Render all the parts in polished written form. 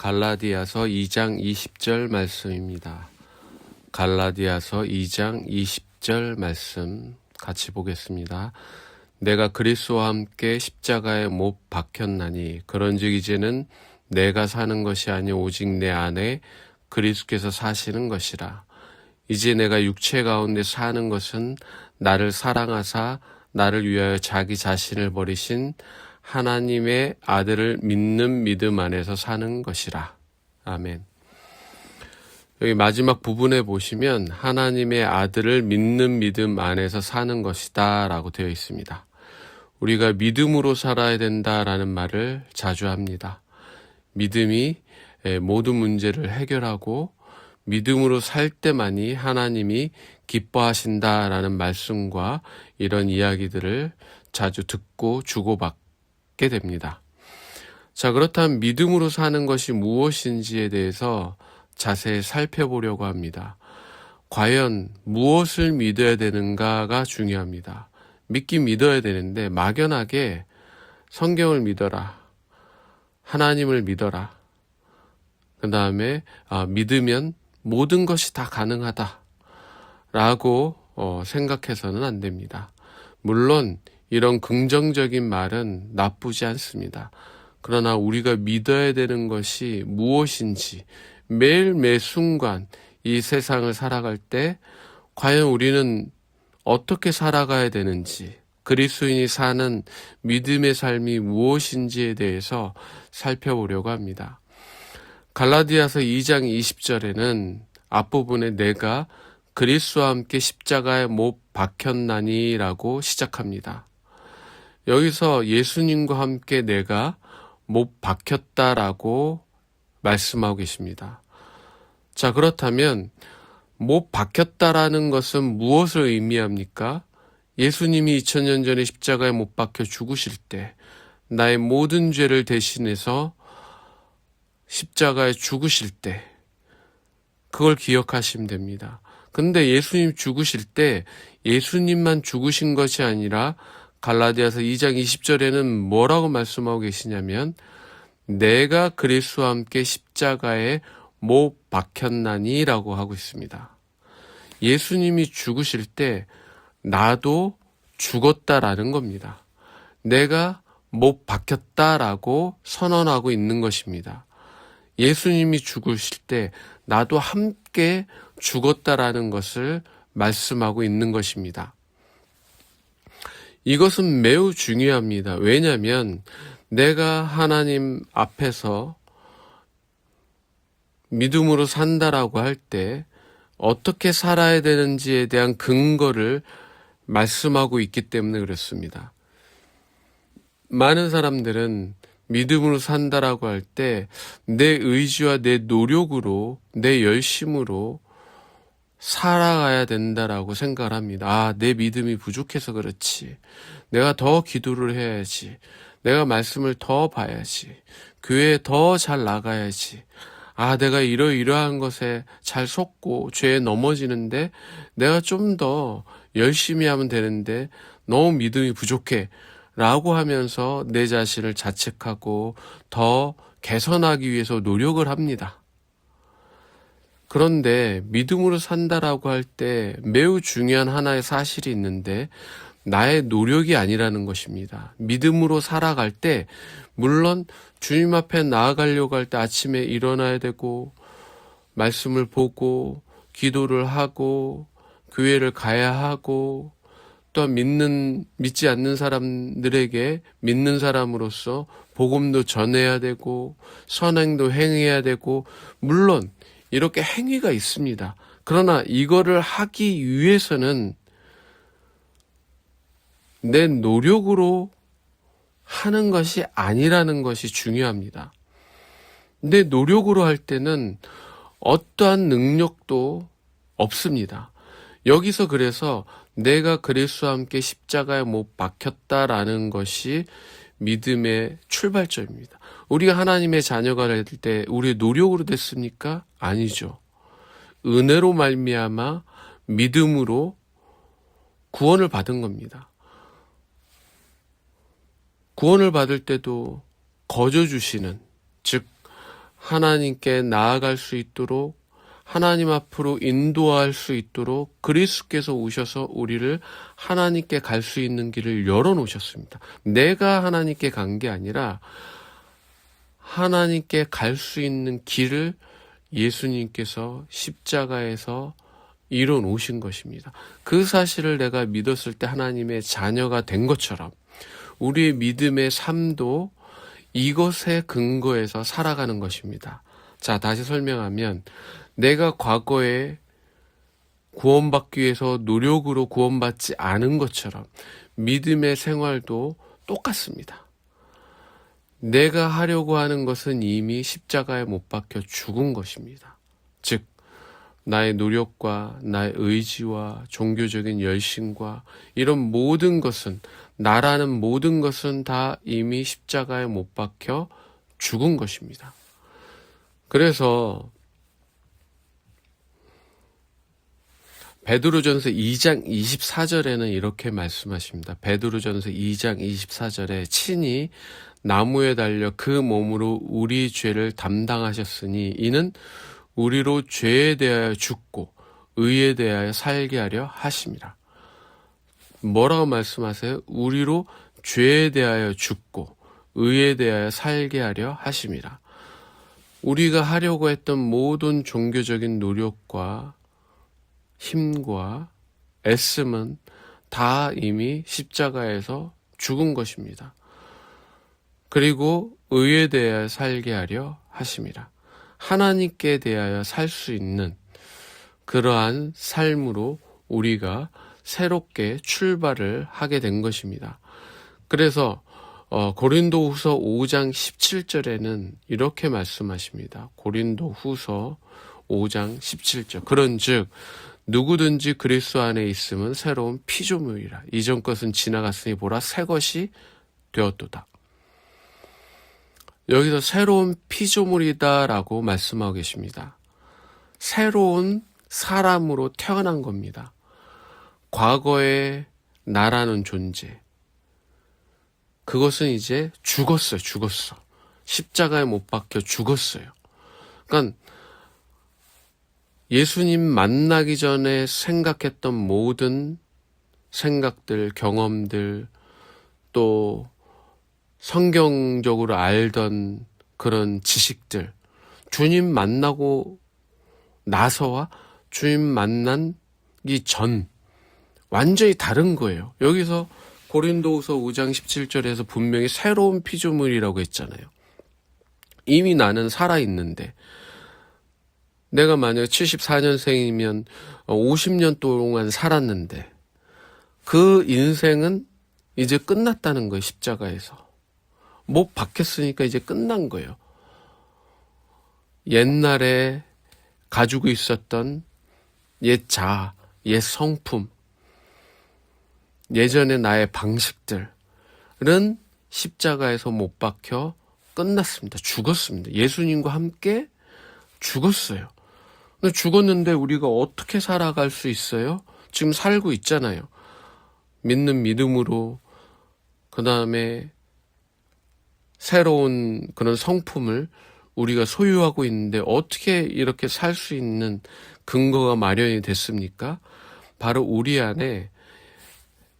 갈라디아서 2장 20절 말씀입니다. 갈라디아서 2장 20절 말씀 같이 보겠습니다. 내가 그리스도와 함께 십자가에 못 박혔나니 그런즉 이제는 내가 사는 것이 아니 오직 내 안에 그리스도께서 사시는 것이라. 이제 내가 육체 가운데 사는 것은 나를 사랑하사 나를 위하여 자기 자신을 버리신 하나님의 아들을 믿는 믿음 안에서 사는 것이라. 아멘. 여기 마지막 부분에 보시면 하나님의 아들을 믿는 믿음 안에서 사는 것이다 라고 되어 있습니다. 우리가 믿음으로 살아야 된다라는 말을 자주 합니다. 믿음이 모든 문제를 해결하고 믿음으로 살 때만이 하나님이 기뻐하신다라는 말씀과 이런 이야기들을 자주 듣고 주고받게 됩니다. 자, 그렇다면 믿음으로 사는 것이 무엇인지에 대해서 자세히 살펴보려고 합니다. 과연 무엇을 믿어야 되는가가 중요합니다. 믿긴 믿어야 되는데 막연하게 성경을 믿어라, 하나님을 믿어라, 그 다음에 믿으면 모든 것이 다 가능하다 라고 생각해서는 안 됩니다. 물론 이런 긍정적인 말은 나쁘지 않습니다. 그러나 우리가 믿어야 되는 것이 무엇인지 매일 매 순간 이 세상을 살아갈 때 과연 우리는 어떻게 살아가야 되는지, 그리스도인이 사는 믿음의 삶이 무엇인지에 대해서 살펴보려고 합니다. 갈라디아서 2장 20절에는 앞부분에 내가 그리스도와 함께 십자가에 못 박혔나니 라고 시작합니다. 여기서 예수님과 함께 내가 못 박혔다라고 말씀하고 계십니다. 자, 그렇다면 못 박혔다라는 것은 무엇을 의미합니까? 예수님이 2000년 전에 십자가에 못 박혀 죽으실 때 나의 모든 죄를 대신해서 십자가에 죽으실 때 그걸 기억하시면 됩니다. 근데 예수님 죽으실 때 예수님만 죽으신 것이 아니라 갈라디아서 2장 20절에는 뭐라고 말씀하고 계시냐면 내가 그리스도와 함께 십자가에 못 박혔나니 라고 하고 있습니다. 예수님이 죽으실 때 나도 죽었다라는 겁니다. 내가 못 박혔다라고 선언하고 있는 것입니다. 예수님이 죽으실 때 나도 함께 죽었다라는 것을 말씀하고 있는 것입니다. 이것은 매우 중요합니다. 왜냐하면 내가 하나님 앞에서 믿음으로 산다라고 할 때 어떻게 살아야 되는지에 대한 근거를 말씀하고 있기 때문에 그렇습니다. 많은 사람들은 믿음으로 산다라고 할 때 내 의지와 내 노력으로, 내 열심으로 살아가야 된다라고 생각을 합니다. 내 믿음이 부족해서 그렇지. 내가 더 기도를 해야지. 내가 말씀을 더 봐야지. 교회에 더 잘 나가야지. 내가 이러이러한 것에 잘 속고 죄에 넘어지는데 내가 좀 더 열심히 하면 되는데 너무 믿음이 부족해 라고 하면서 내 자신을 자책하고 더 개선하기 위해서 노력을 합니다. 그런데 믿음으로 산다라고 할 때 매우 중요한 하나의 사실이 있는데 나의 노력이 아니라는 것입니다. 믿음으로 살아갈 때 물론 주님 앞에 나아가려고 할 때 아침에 일어나야 되고 말씀을 보고 기도를 하고 교회를 가야 하고 또 믿지 않는 사람들에게 믿는 사람으로서 복음도 전해야 되고 선행도 행해야 되고 물론 이렇게 행위가 있습니다. 그러나 이거를 하기 위해서는 내 노력으로 하는 것이 아니라는 것이 중요합니다. 내 노력으로 할 때는 어떠한 능력도 없습니다. 여기서 그래서 내가 그리스도와 함께 십자가에 못 박혔다라는 것이 믿음의 출발점입니다. 우리가 하나님의 자녀가 될 때 우리의 노력으로 됐습니까? 아니죠. 은혜로 말미암아 믿음으로 구원을 받은 겁니다. 구원을 받을 때도 거저 주시는, 즉 하나님께 나아갈 수 있도록, 하나님 앞으로 인도할 수 있도록 그리스도께서 오셔서 우리를 하나님께 갈 수 있는 길을 열어놓으셨습니다. 내가 하나님께 간 게 아니라 하나님께 갈 수 있는 길을 예수님께서 십자가에서 이뤄 놓으신 것입니다. 그 사실을 내가 믿었을 때 하나님의 자녀가 된 것처럼 우리의 믿음의 삶도 이것에 근거해서 살아가는 것입니다. 자, 다시 설명하면 내가 과거에 구원받기 위해서 노력으로 구원받지 않은 것처럼 믿음의 생활도 똑같습니다. 내가 하려고 하는 것은 이미 십자가에 못 박혀 죽은 것입니다. 즉, 나의 노력과 나의 의지와 종교적인 열심과 이런 모든 것은, 나라는 모든 것은 다 이미 십자가에 못 박혀 죽은 것입니다. 그래서 베드로전서 2장 24절에는 이렇게 말씀하십니다. 베드로전서 2장 24절에 친히 나무에 달려 그 몸으로 우리 죄를 담당하셨으니 이는 우리로 죄에 대하여 죽고 의에 대하여 살게 하려 하심이라. 뭐라고 말씀하세요? 우리로 죄에 대하여 죽고 의에 대하여 살게 하려 하심이라. 우리가 하려고 했던 모든 종교적인 노력과 힘과 애씀은 다 이미 십자가에서 죽은 것입니다. 그리고 의에 대하여 살게 하려 하심이라. 하나님께 대하여 살 수 있는 그러한 삶으로 우리가 새롭게 출발을 하게 된 것입니다. 그래서 고린도후서 5장 17절에는 이렇게 말씀하십니다. 고린도후서 5장 17절. 그런즉 누구든지 그리스도 안에 있음은 새로운 피조물이라. 이전 것은 지나갔으니 보라 새 것이 되었도다. 여기서 새로운 피조물이다라고 말씀하고 계십니다. 새로운 사람으로 태어난 겁니다. 과거의 나라는 존재, 그것은 이제 죽었어요. 십자가에 못 박혀 죽었어요. 그러니까 예수님 만나기 전에 생각했던 모든 생각들, 경험들, 또 성경적으로 알던 그런 지식들, 주님 만나고 나서와 주님 만나기 전 완전히 다른 거예요. 여기서 고린도후서 5장 17절에서 분명히 새로운 피조물이라고 했잖아요. 이미 나는 살아있는데, 내가 만약에 74년생이면 50년 동안 살았는데 그 인생은 이제 끝났다는 거예요. 십자가에서 못 박혔으니까 이제 끝난 거예요. 옛날에 가지고 있었던 옛 자아, 옛 성품, 예전의 나의 방식들은 십자가에서 못 박혀 끝났습니다. 죽었습니다. 예수님과 함께 죽었어요. 근데 죽었는데 우리가 어떻게 살아갈 수 있어요? 지금 살고 있잖아요. 믿는 믿음으로, 그 다음에 새로운 그런 성품을 우리가 소유하고 있는데 어떻게 이렇게 살 수 있는 근거가 마련이 됐습니까? 바로 우리 안에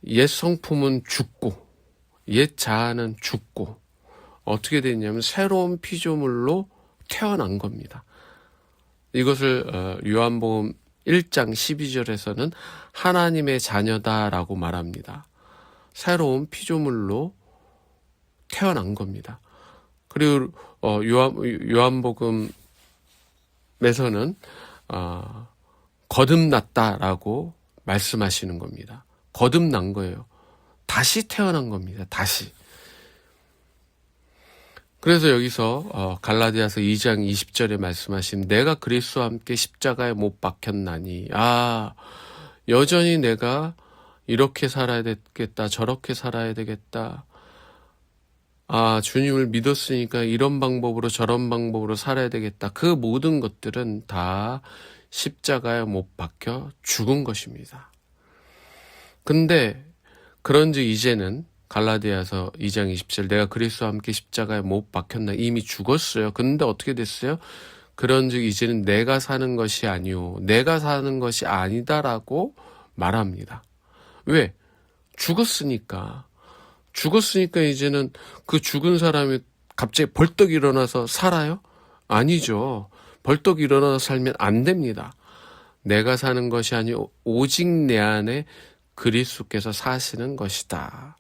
옛 성품은 죽고 옛 자아는 죽고 어떻게 됐냐면 새로운 피조물로 태어난 겁니다. 이것을 요한복음 1장 12절에서는 하나님의 자녀다라고 말합니다. 새로운 피조물로 태어난 겁니다. 그리고 요한복음에서는 거듭났다라고 말씀하시는 겁니다. 거듭난 거예요. 다시 태어난 겁니다. 다시. 그래서 여기서 갈라디아서 2장 20절에 말씀하신 내가 그리스도와 함께 십자가에 못 박혔나니 여전히 내가 이렇게 살아야 되겠다, 저렇게 살아야 되겠다, 주님을 믿었으니까 이런 방법으로 저런 방법으로 살아야 되겠다. 그 모든 것들은 다 십자가에 못 박혀 죽은 것입니다. 근데 그런즉 이제는 갈라디아서 2장 20절 내가 그리스도와 함께 십자가에 못 박혔나 이미 죽었어요. 근데 어떻게 됐어요? 그런즉 이제는 내가 사는 것이 아니오 내가 사는 것이 아니다라고 말합니다. 왜? 죽었으니까 이제는 그 죽은 사람이 갑자기 벌떡 일어나서 살아요? 아니죠. 벌떡 일어나서 살면 안 됩니다. 내가 사는 것이 아니오 오직 내 안에 그리스도께서 사시는 것이다.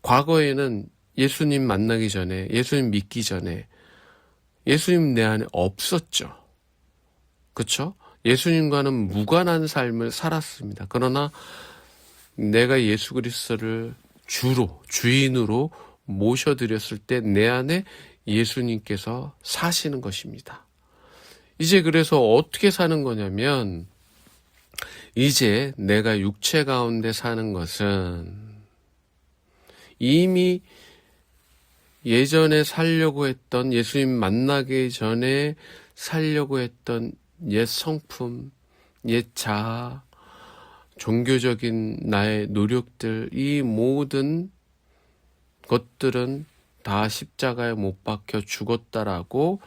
과거에는 예수님 만나기 전에 예수님 믿기 전에 예수님 내 안에 없었죠. 그렇죠? 예수님과는 무관한 삶을 살았습니다. 그러나 내가 예수 그리스도를 주인으로 모셔드렸을 때 내 안에 예수님께서 사시는 것입니다. 이제 그래서 어떻게 사는 거냐면 이제 내가 육체 가운데 사는 것은 이미 예전에 살려고 했던 예수님 만나기 전에 살려고 했던 옛 성품, 옛 자아, 종교적인 나의 노력들 이 모든 것들은 다 십자가에 못 박혀 죽었다라고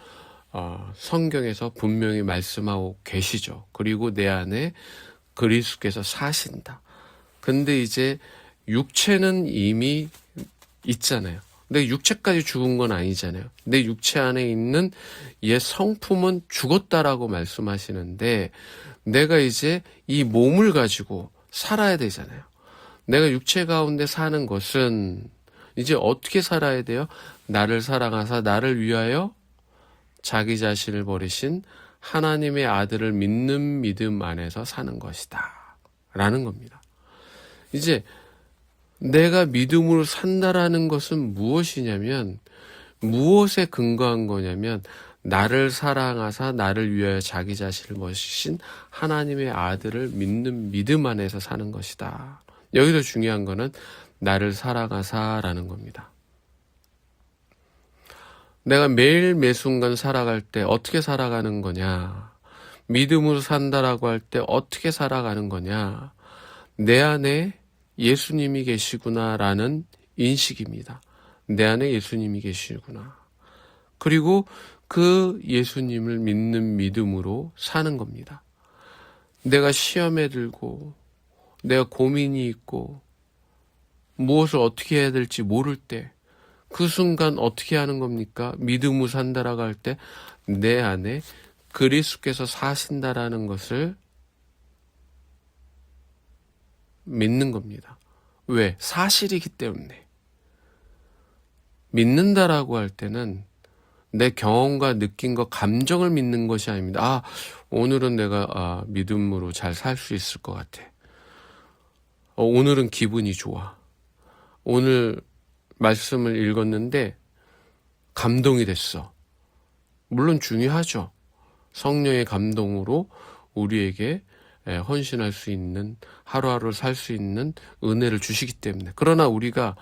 성경에서 분명히 말씀하고 계시죠. 그리고 내 안에 그리스도께서 사신다. 근데 이제 육체는 이미 있잖아요. 내 육체까지 죽은 건 아니잖아요. 내 육체 안에 있는 옛 성품은 죽었다라고 말씀하시는데 내가 이제 이 몸을 가지고 살아야 되잖아요. 내가 육체 가운데 사는 것은 이제 어떻게 살아야 돼요? 나를 사랑하사 나를 위하여 자기 자신을 버리신 하나님의 아들을 믿는 믿음 안에서 사는 것이다. 라는 겁니다. 이제 내가 믿음으로 산다라는 것은 무엇이냐면 무엇에 근거한 거냐면 나를 사랑하사 나를 위하여 자기 자신을 버리신 하나님의 아들을 믿는 믿음 안에서 사는 것이다. 여기서 중요한 거는 나를 사랑하사라는 겁니다. 내가 매일 매순간 살아갈 때 어떻게 살아가는 거냐? 믿음으로 산다라고 할 때 어떻게 살아가는 거냐? 내 안에 예수님이 계시구나라는 인식입니다. 내 안에 예수님이 계시구나. 그리고 그 예수님을 믿는 믿음으로 사는 겁니다. 내가 시험에 들고 내가 고민이 있고 무엇을 어떻게 해야 될지 모를 때 그 순간 어떻게 하는 겁니까? 믿음으로 산다라고 할 때 내 안에 그리스도께서 사신다라는 것을 믿는 겁니다. 왜? 사실이기 때문에. 믿는다라고 할 때는 내 경험과 느낀 것, 감정을 믿는 것이 아닙니다. 오늘은 내가 믿음으로 잘 살 수 있을 것 같아. 오늘은 기분이 좋아. 오늘 말씀을 읽었는데 감동이 됐어. 물론 중요하죠. 성령의 감동으로 우리에게 헌신할 수 있는 하루하루 살 수 있는 은혜를 주시기 때문에. 그러나 우리가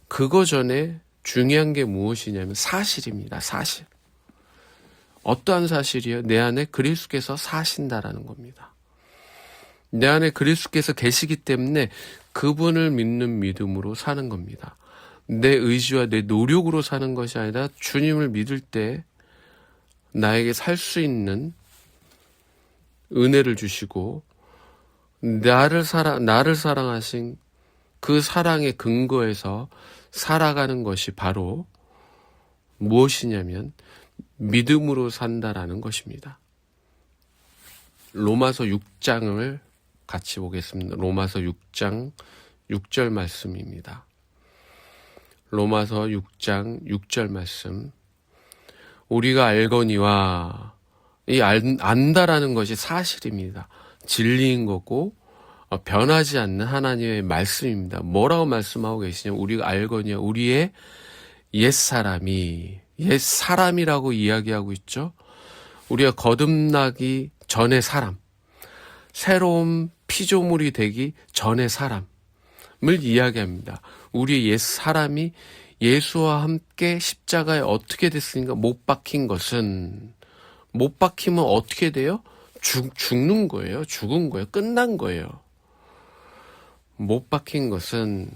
그거 전에 중요한 게 무엇이냐면 사실입니다. 사실. 어떠한 사실이요? 내 안에 그리스도께서 사신다라는 겁니다. 내 안에 그리스도께서 계시기 때문에 그분을 믿는 믿음으로 사는 겁니다. 내 의지와 내 노력으로 사는 것이 아니라 주님을 믿을 때 나에게 살 수 있는 은혜를 주시고 나를 사랑하신 그 사랑의 근거에서 살아가는 것이 바로 무엇이냐면 믿음으로 산다라는 것입니다. 로마서 6장을 같이 보겠습니다. 로마서 6장 6절 말씀입니다. 로마서 6장 6절 말씀. 우리가 알거니와 이 안다라는 것이 사실입니다. 진리인 거고 변하지 않는 하나님의 말씀입니다. 뭐라고 말씀하고 계시냐? 우리가 알거니와 우리의 옛사람이라고 이야기하고 있죠. 우리가 거듭나기 전의 사람, 새로운 피조물이 되기 전의 사람을 이야기합니다. 우리의 옛사람이 예수와 함께 십자가에 어떻게 됐으니까 못 박힌 것은 못 박히면 어떻게 돼요? 죽는 거예요. 죽은 거예요. 끝난 거예요. 못 박힌 것은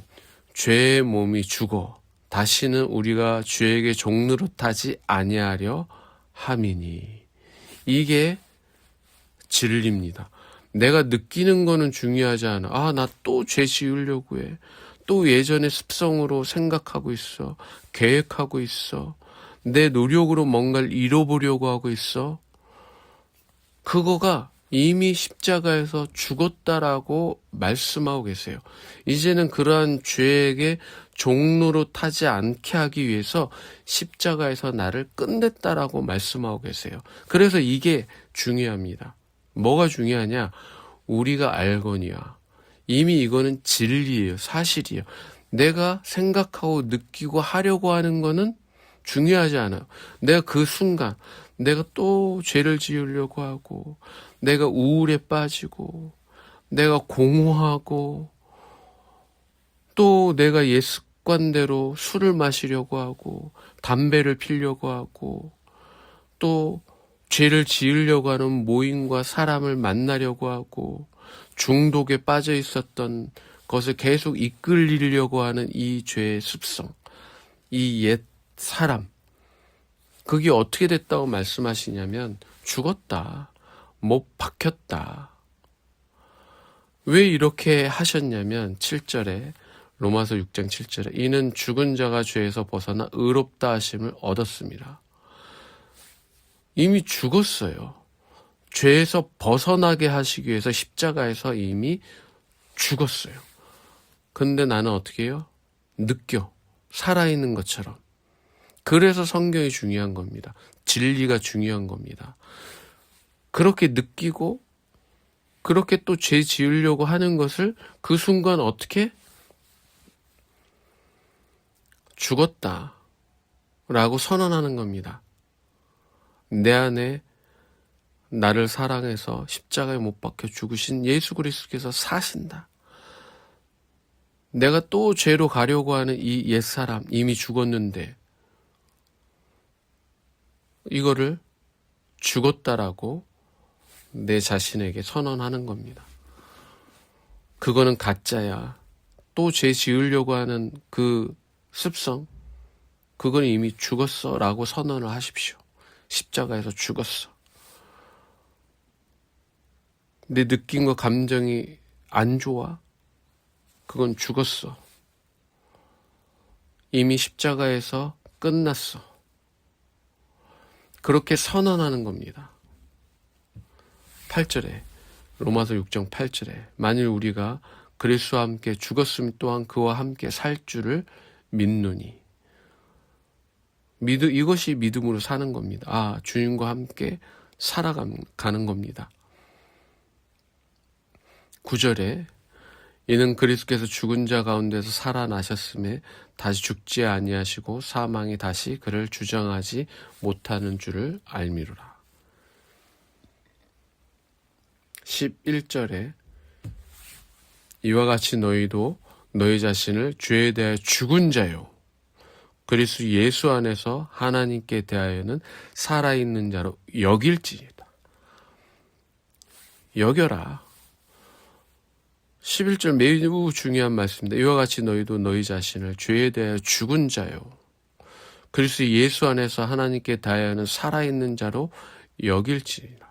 죄의 몸이 죽어 다시는 우리가 죄에게 종노릇하지 아니하려 함이니. 이게 진리입니다. 내가 느끼는 거는 중요하지 않아. 아, 나 또 죄 지으려고 해. 또 예전의 습성으로 생각하고 있어. 계획하고 있어. 내 노력으로 뭔가를 이뤄보려고 하고 있어. 그거가 이미 십자가에서 죽었다라고 말씀하고 계세요. 이제는 그러한 죄에게 종노릇하지 않게 하기 위해서 십자가에서 나를 끝냈다라고 말씀하고 계세요. 그래서 이게 중요합니다. 뭐가 중요하냐? 우리가 알거니와. 이미 이거는 진리예요. 사실이에요. 내가 생각하고 느끼고 하려고 하는 거는 중요하지 않아요. 내가 그 순간 내가 또 죄를 지으려고 하고, 내가 우울에 빠지고, 내가 공허하고, 또 내가 옛 습관대로 술을 마시려고 하고, 담배를 피려고 하고, 또 죄를 지으려고 하는 모임과 사람을 만나려고 하고, 중독에 빠져 있었던 것을 계속 이끌리려고 하는 이 죄의 습성, 이 옛 사람, 그게 어떻게 됐다고 말씀하시냐면 죽었다, 못 박혔다. 왜 이렇게 하셨냐면 7절에 로마서 6장 7절에 이는 죽은 자가 죄에서 벗어나 의롭다 하심을 얻었습니다. 이미 죽었어요. 죄에서 벗어나게 하시기 위해서 십자가에서 이미 죽었어요. 근데 나는 어떻게 해요? 느껴. 살아있는 것처럼. 그래서 성경이 중요한 겁니다. 진리가 중요한 겁니다. 그렇게 느끼고 그렇게 또 죄 지으려고 하는 것을 그 순간 어떻게? 죽었다 라고 선언하는 겁니다. 내 안에 나를 사랑해서 십자가에 못 박혀 죽으신 예수 그리스도께서 사신다. 내가 또 죄로 가려고 하는 이 옛사람 이미 죽었는데 이거를 죽었다라고 내 자신에게 선언하는 겁니다. 그거는 가짜야. 또 죄 지으려고 하는 그 습성, 그건 이미 죽었어 라고 선언을 하십시오. 십자가에서 죽었어. 내 느낌과 감정이 안 좋아? 그건 죽었어. 이미 십자가에서 끝났어. 그렇게 선언하는 겁니다. 8절에 로마서 6장 8절에 만일 우리가 그리스도와 함께 죽었으면 또한 그와 함께 살 줄을 믿노니. 이것이 믿음으로 사는 겁니다. 아, 주님과 함께 살아가는 겁니다. 9절에 이는 그리스도께서 죽은 자 가운데서 살아나셨음에 다시 죽지 아니하시고 사망이 다시 그를 주장하지 못하는 줄을 알미로라. 11절에 이와 같이 너희도 너희 자신을 죄에 대하여 죽은 자요 그리스도 예수 안에서 하나님께 대하여는 살아있는 자로 여길지니라. 여겨라. 11절 매우 중요한 말씀입니다. 이와 같이 너희도 너희 자신을 죄에 대하여 죽은 자요 그리스도 예수 안에서 하나님께 대하여는 살아있는 자로 여길지니라.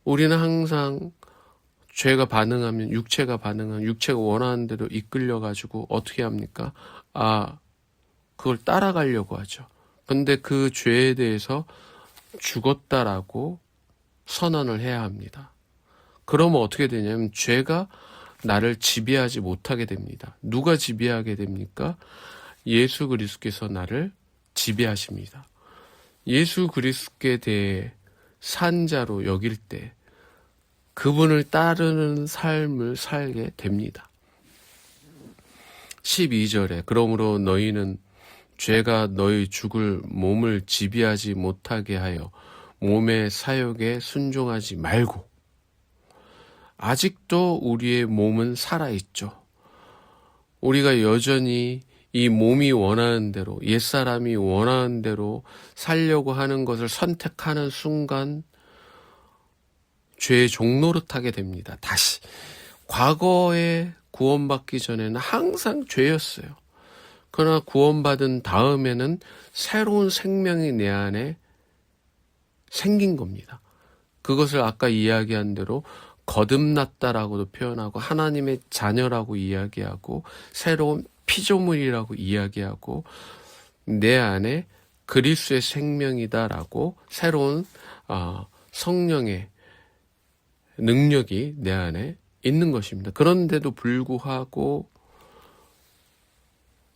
우리는 항상 죄가 반응하면 육체가 원하는 대로 이끌려가지고 어떻게 합니까? 그걸 따라가려고 하죠. 근데 그 죄에 대해서 죽었다라고 선언을 해야 합니다. 그러면 어떻게 되냐면 죄가 나를 지배하지 못하게 됩니다. 누가 지배하게 됩니까? 예수 그리스도께서 나를 지배하십니다. 예수 그리스도께 대해 산자로 여길 때 그분을 따르는 삶을 살게 됩니다. 12절에 그러므로 너희는 죄가 너희 죽을 몸을 지배하지 못하게 하여 몸의 사욕에 순종하지 말고. 아직도 우리의 몸은 살아있죠. 우리가 여전히 이 몸이 원하는 대로, 옛사람이 원하는 대로 살려고 하는 것을 선택하는 순간 죄의 종노릇하게 됩니다. 다시 과거의 구원받기 전에는 항상 죄였어요. 그러나 구원받은 다음에는 새로운 생명이 내 안에 생긴 겁니다. 그것을 아까 이야기한 대로 거듭났다라고도 표현하고 하나님의 자녀라고 이야기하고 새로운 피조물이라고 이야기하고 내 안에 그리스도의 생명이다라고 새로운 성령의 능력이 내 안에 있는 것입니다. 그런데도 불구하고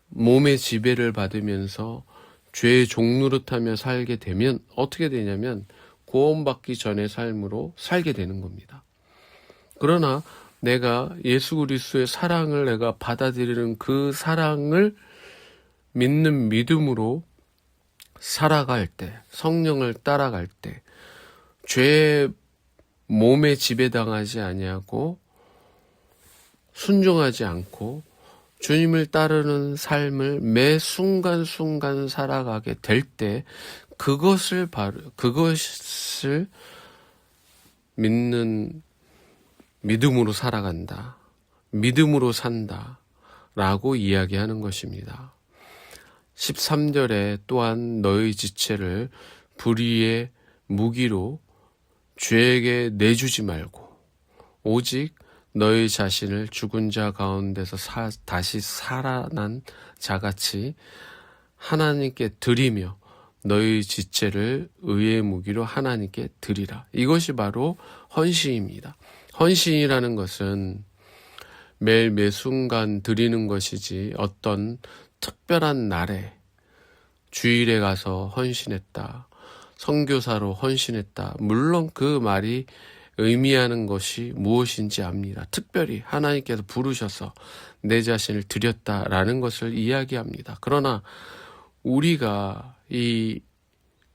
몸의 지배를 받으면서 죄의 종노릇하며 살게 되면 어떻게 되냐면 구원받기 전의 삶으로 살게 되는 겁니다. 그러나 내가 예수 그리스도의 사랑을 내가 받아들이는 그 사랑을 믿는 믿음으로 살아갈 때, 성령을 따라갈 때 죄의 몸에 지배당하지 아니하고 순종하지 않고 주님을 따르는 삶을 매 순간순간 살아가게 될 때 그것을 믿는 믿음으로 살아간다. 믿음으로 산다. 라고 이야기하는 것입니다. 13절에 또한 너희 지체를 불의의 무기로 죄에게 내주지 말고 오직 너희 자신을 죽은 자 가운데서 다시 살아난 자같이 하나님께 드리며 너희 지체를 의의 무기로 하나님께 드리라. 이것이 바로 헌신입니다. 헌신이라는 것은 매일 매 순간 드리는 것이지 어떤 특별한 날에 주일에 가서 헌신했다. 선교사로 헌신했다. 물론 그 말이 의미하는 것이 무엇인지 압니다. 특별히 하나님께서 부르셔서 내 자신을 드렸다라는 것을 이야기합니다. 그러나 우리가 이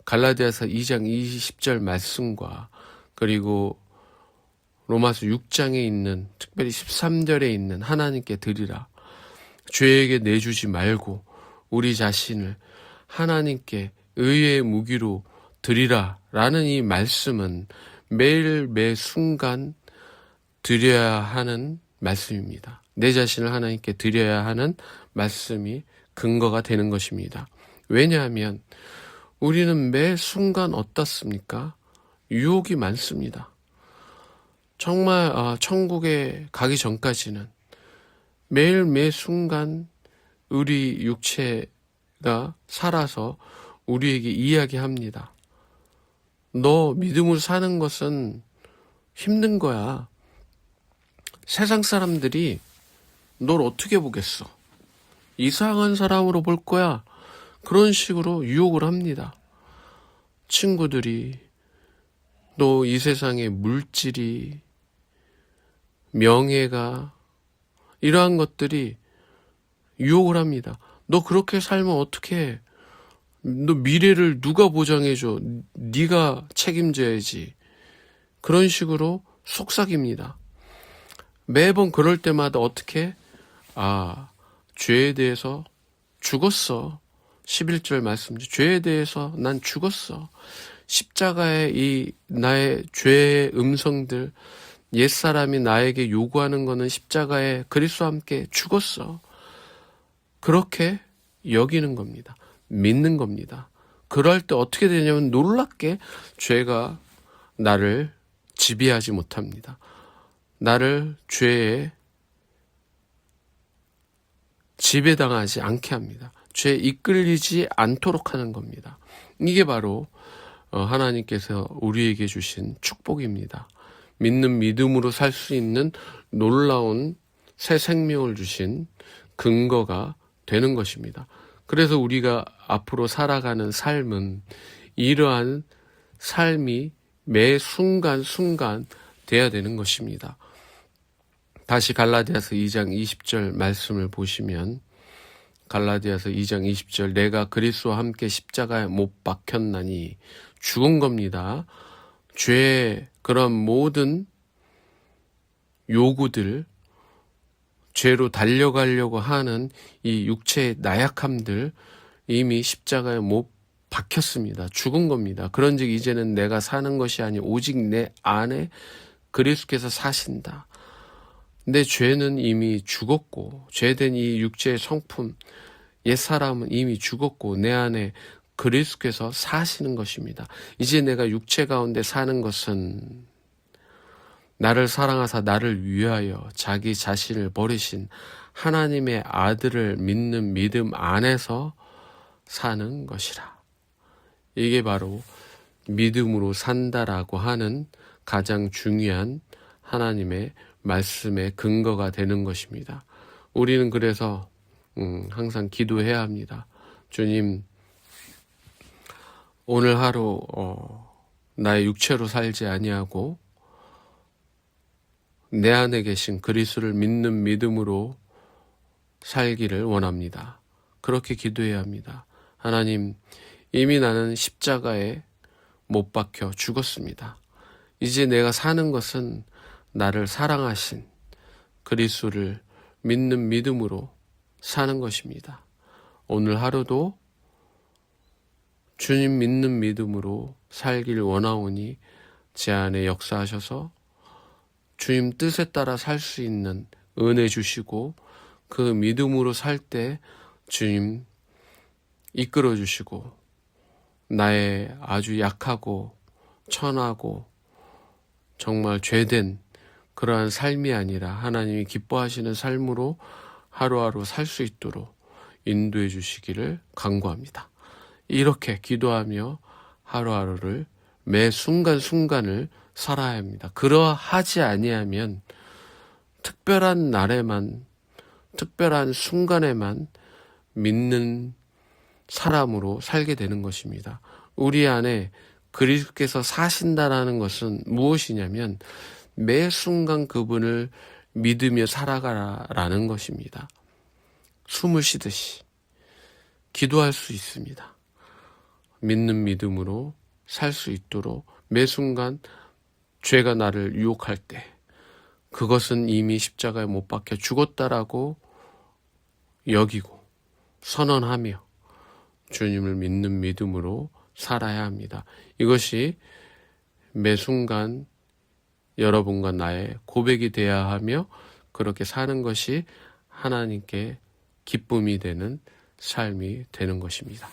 갈라디아서 2장 20절 말씀과 그리고 로마서 6장에 있는 특별히 13절에 있는 하나님께 드리라. 죄에게 내주지 말고 우리 자신을 하나님께 의의 무기로 드리라라는 이 말씀은 매일 매 순간 드려야 하는 말씀입니다. 내 자신을 하나님께 드려야 하는 말씀이 근거가 되는 것입니다. 왜냐하면 우리는 매 순간 어떻습니까? 유혹이 많습니다. 정말 천국에 가기 전까지는 매일 매 순간 우리 육체가 살아서 우리에게 이야기합니다. 너 믿음으로 사는 것은 힘든 거야. 세상 사람들이 널 어떻게 보겠어? 이상한 사람으로 볼 거야. 그런 식으로 유혹을 합니다. 친구들이, 또 이 세상의 물질이, 명예가, 이러한 것들이 유혹을 합니다. 너 그렇게 살면 어떡해? 너 미래를 누가 보장해줘? 네가 책임져야지. 그런 식으로 속삭입니다. 매번 그럴 때마다 어떻게? 죄에 대해서 죽었어. 11절 말씀이죠. 죄에 대해서 난 죽었어. 십자가의 이 나의 죄의 음성들, 옛사람이 나에게 요구하는 거는 십자가에 그리스도와 함께 죽었어. 그렇게 여기는 겁니다. 믿는 겁니다. 그럴 때 어떻게 되냐면 놀랍게 죄가 나를 지배하지 못합니다. 나를 죄에 지배당하지 않게 합니다. 죄에 이끌리지 않도록 하는 겁니다. 이게 바로 하나님께서 우리에게 주신 축복입니다. 믿는 믿음으로 살 수 있는 놀라운 새 생명을 주신 근거가 되는 것입니다. 그래서 우리가 앞으로 살아가는 삶은 이러한 삶이 매 순간순간 돼야 되는 것입니다. 다시 갈라디아서 2장 20절 말씀을 보시면 갈라디아서 2장 20절 내가 그리스도와 함께 십자가에 못 박혔나니 죽은 겁니다. 죄의 그런 모든 요구들, 죄로 달려가려고 하는 이 육체의 나약함들 이미 십자가에 못 박혔습니다. 죽은 겁니다. 그런즉 이제는 내가 사는 것이 아니 오직 내 안에 그리스도께서 사신다. 내 죄는 이미 죽었고, 죄된 이 육체의 성품, 옛사람은 이미 죽었고 내 안에 그리스도께서 사시는 것입니다. 이제 내가 육체 가운데 사는 것은 나를 사랑하사 나를 위하여 자기 자신을 버리신 하나님의 아들을 믿는 믿음 안에서 사는 것이라. 이게 바로 믿음으로 산다라고 하는 가장 중요한 하나님의 말씀의 근거가 되는 것입니다. 우리는 그래서 항상 기도해야 합니다. 주님, 오늘 하루 나의 육체로 살지 아니하고 내 안에 계신 그리스도를 믿는 믿음으로 살기를 원합니다. 그렇게 기도해야 합니다. 하나님, 이미 나는 십자가에 못 박혀 죽었습니다. 이제 내가 사는 것은 나를 사랑하신 그리스도를 믿는 믿음으로 사는 것입니다. 오늘 하루도 주님 믿는 믿음으로 살길 원하오니 제 안에 역사하셔서 주님 뜻에 따라 살 수 있는 은혜 주시고 그 믿음으로 살 때 주님 이끌어 주시고 나의 아주 약하고 천하고 정말 죄된 그러한 삶이 아니라 하나님이 기뻐하시는 삶으로 하루하루 살 수 있도록 인도해 주시기를 간구합니다. 이렇게 기도하며 하루하루를 매 순간순간을 살아야 합니다. 그러하지 아니하면 특별한 날에만, 특별한 순간에만 믿는 사람으로 살게 되는 것입니다. 우리 안에 그리스도께서 사신다라는 것은 무엇이냐면 매 순간 그분을 믿으며 살아가라라는 것입니다. 숨을 쉬듯이 기도할 수 있습니다. 믿는 믿음으로 살 수 있도록 매 순간 죄가 나를 유혹할 때 그것은 이미 십자가에 못 박혀 죽었다라고 여기고 선언하며 주님을 믿는 믿음으로 살아야 합니다. 이것이 매 순간 여러분과 나의 고백이 되어야 하며 그렇게 사는 것이 하나님께 기쁨이 되는 삶이 되는 것입니다.